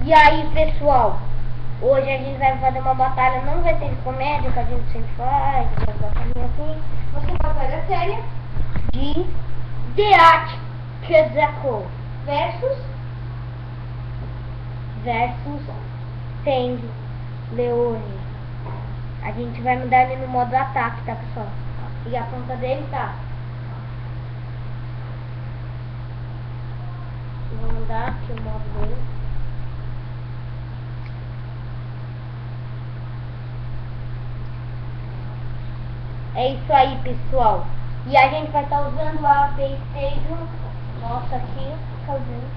E aí, pessoal, hoje a gente vai fazer uma batalha, não vai ter de comédia, que a gente sempre faz, uma batalha assim. Vai ser uma batalha séria De The Art Kezako versus Teng Leone. A gente vai mudar ele no modo ataque, tá, pessoal? E a ponta dele tá. Vou mudar aqui o modo dele. É isso aí, pessoal. E a gente vai estar usando a PlayStation. Nossa, aqui, tá usando.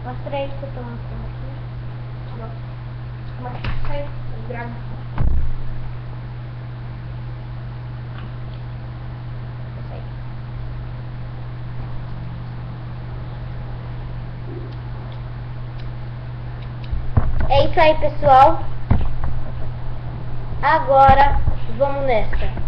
Mostra aí que eu tô mostrando aqui. Como é que sai? Grava. É isso aí, pessoal. Agora vamos nessa.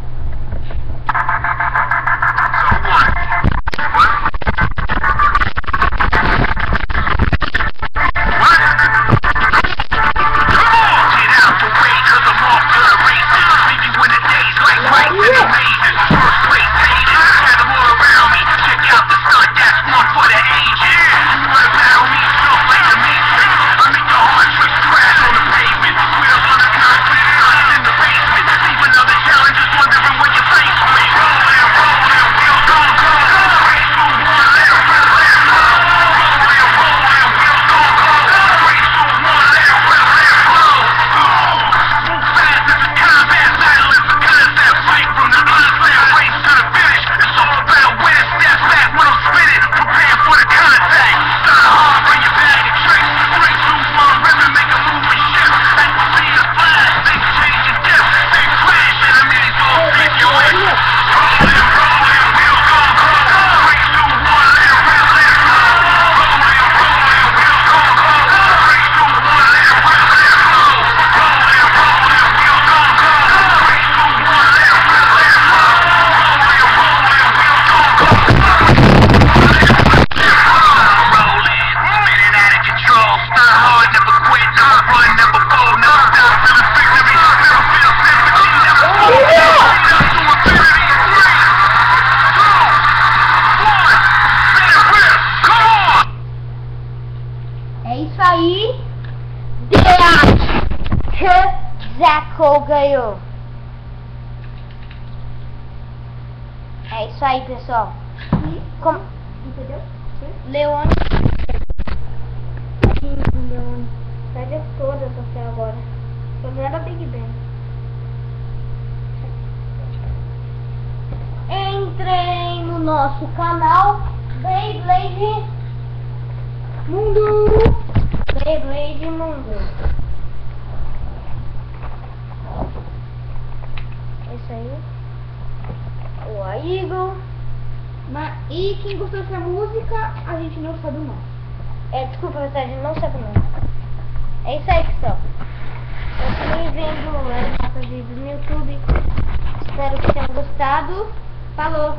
É isso aí. The Art Kezako ganhou. É isso aí, pessoal. Como? Entendeu? Leone. Leone. Pega todas até agora. Só não era Big Bang. Entrem no nosso canal Beyblade Mundo. Beyblade Mundo. Esse aí. O Eagle. E quem gostou dessa música, a gente não sabe o nome. Desculpa, a gente não sabe o nome. É isso aí, pessoal. Continue vendo nossos vídeos no YouTube. Espero que tenham gostado. Falou!